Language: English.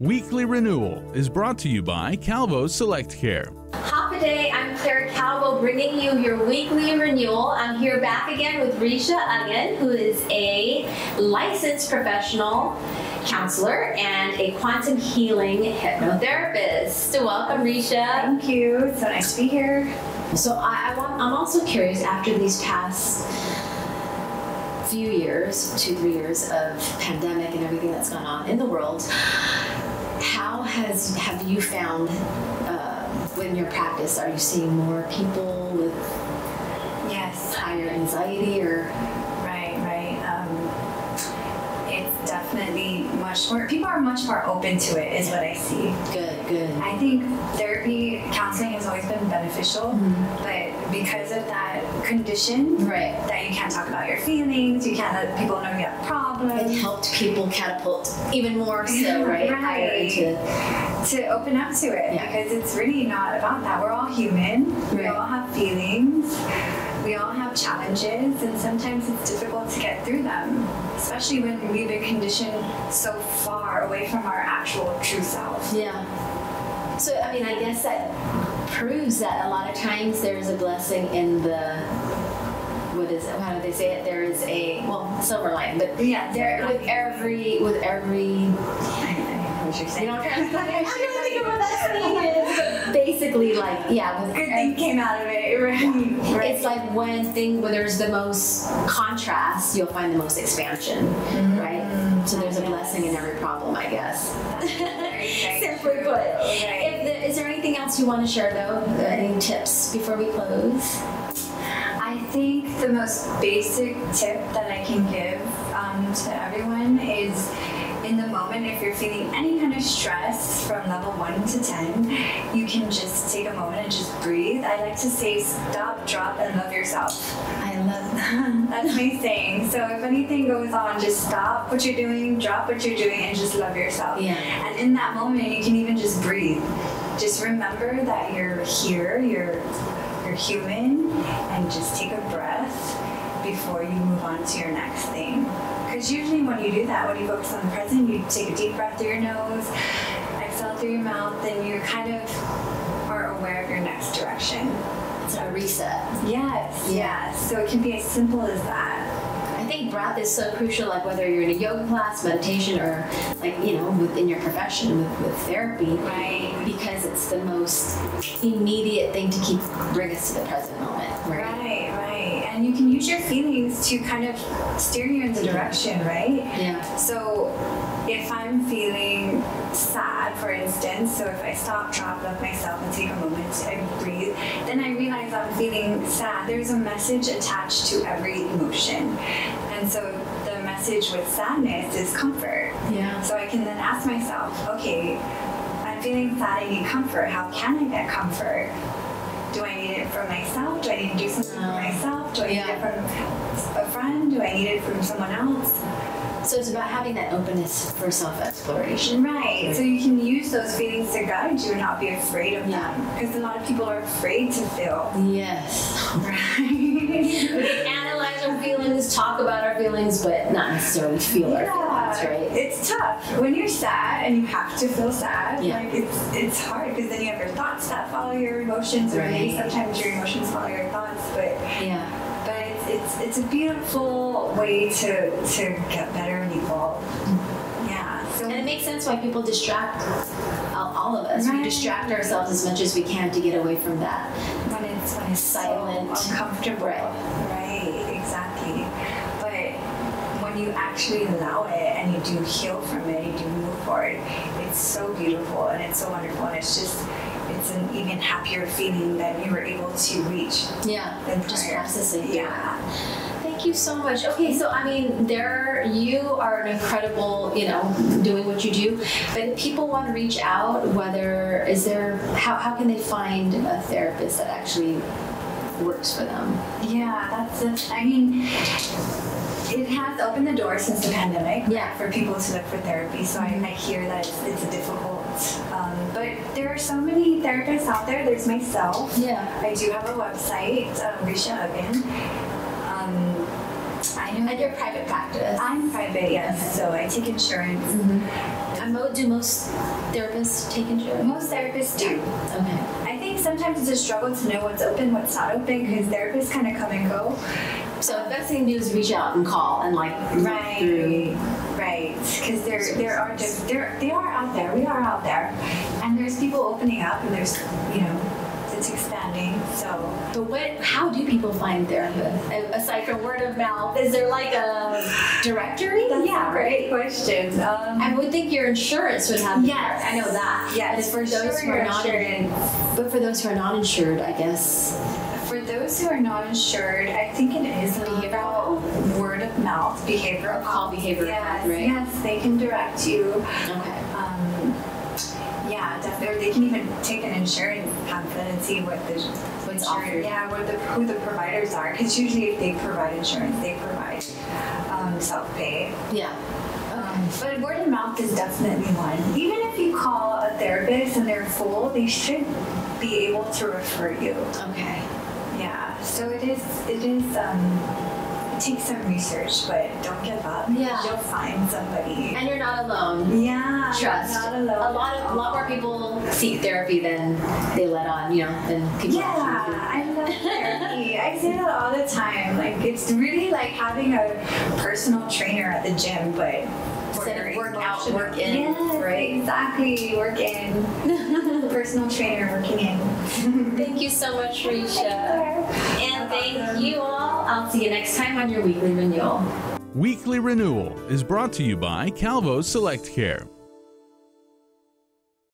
Weekly Renewal is brought to you by Calvo Select Care. Hop-a-day, I'm Claire Calvo, bringing you your weekly renewal. I'm here back again with Risha Aguon, who is a licensed professional counselor and a quantum healing hypnotherapist. So welcome, Risha. Thank you. It's so nice to be here. So I'm also curious, after these past few years, 2-3 years of pandemic and everything that's gone on in the world, how have you found in your practice, are you seeing more people with higher anxiety or? Right. It's definitely much more, people are much more open to it is what I see. Good. I think therapy, counseling has always been beneficial, but because of that condition, that you can't talk about your feelings, you can't let people know you have problems. It helped people catapult even more so, right? To open up to it, because it's really not about that. We're all human. We all have feelings. We all have challenges, and sometimes it's difficult to get through them, especially when we've been conditioned so far away from our actual true self. Yeah. So, I mean, I guess that proves that a lot of times there's a blessing in the, how do they say it? There is a, silver lining, but with every, you know what I'm trying to say? I'm trying to think of what that thing is. But basically, with good thing came out of it, right? It's like when there's the most contrast, you'll find the most expansion, right? So there's a blessing in every problem, I guess. Simply put. Is there anything else you want to share, though? Any tips before we close? I think the most basic tip that I can give to everyone is, in the moment, if you're feeling any kind of stress from level 1 to 10, you can just take a moment and just breathe. I like to say stop, drop, and love yourself. I love that. That's my saying. So if anything goes on, just stop what you're doing, drop what you're doing, and just love yourself. Yeah. And in that moment, you can even just breathe. Just remember that you're here, you're human, and just take a breath before you move on to your next thing. Because usually when you do that, when you focus on the present, you take a deep breath through your nose, exhale through your mouth, then you kind of are aware of your next direction. It's a reset. Yes. So it can be as simple as that. I think breath is so crucial, like whether you're in a yoga class, meditation, or within your profession with therapy. Right. Because it's the most immediate thing to bring us to the present moment. Right. And you can use your feelings to kind of steer you in the direction, right? Yeah. So if I'm feeling sad, for instance, so if I stop, drop, love myself, and take a moment and breathe, then I realize I'm feeling sad. There's a message attached to every emotion. And so the message with sadness is comfort. Yeah. So I can then ask myself, okay, I'm feeling sad, I need comfort. How can I get comfort? Do I need it from myself? Do I need to do something for myself? Do I need it from a friend? Do I need it from someone else? So it's about having that openness for self-exploration. Right. So you can use those feelings to guide you and not be afraid of them. Because a lot of people are afraid to feel. Yes. Right. We can analyze our feelings, talk about our feelings, but not necessarily feel our feelings, right? It's tough. When you're sad and you have to feel sad, it's hard because then you have your thoughts that follow your emotions, or maybe sometimes your emotions follow your thoughts, but it's a beautiful way to get better and evolve. And it makes sense why people distract all of us. We distract ourselves as much as we can to get away from that. When it's silent, so uncomfortable. Right, exactly. But when you actually allow it and you do heal from it, you do move forward, it's so beautiful and it's so wonderful, and it's an even happier feeling that you were able to reach. Yeah, just processing. Yeah. Thank you so much. Okay, so I mean, you are an incredible, doing what you do. But if people want to reach out, how can they find a therapist that actually works for them? Yeah, it has opened the door since the pandemic for people to look for therapy. So I hear that it's a difficult, but there are so many therapists out there. There's myself. Yeah. I do have a website, Risha Aguon. I know. And your private practice? I'm private, yes. So I take insurance. Do most therapists take insurance? Most therapists do. Okay. I think sometimes it's a struggle to know what's open, what's not open, because therapists kind of come and go. So the best thing to do is reach out and call and like Right, through. right, because they are out there. We are out there, and there's people opening up, and there's it's expanding. So, But how do people find therapists aside from word of mouth? Is there like a directory? that's a great question. I would think your insurance would have. Yes. I know that. Yes, But for those who are not but for those who are not insured, I guess. For those who are not insured, I think it is about word of mouth, behavioral Call behavioral yes, health, right? Yes, they can direct you. Okay. Yeah, definitely. Or they can even take an insurance pamphlet and see what the What's offered. Yeah, who the providers are. Because usually, if they provide insurance, they provide self-pay. Yeah. But word of mouth is definitely one. Even if you call a therapist and they're full, they should be able to refer you. Okay. Yeah. So it takes some research, but don't give up. Yeah. You'll find somebody. And you're not alone. Yeah. Trust. You're not alone. A lot more people seek therapy than they let on. Than people. Yeah, I love therapy. I say that all the time. Like, it's really like having a personal trainer at the gym, but Instead of work out, work in. Yes, right? Exactly. Work in. Personal trainer working in. Thank you so much, Risha. And thank welcome. you all. I'll see you next time on your weekly renewal. Weekly Renewal is brought to you by Calvo Select Care.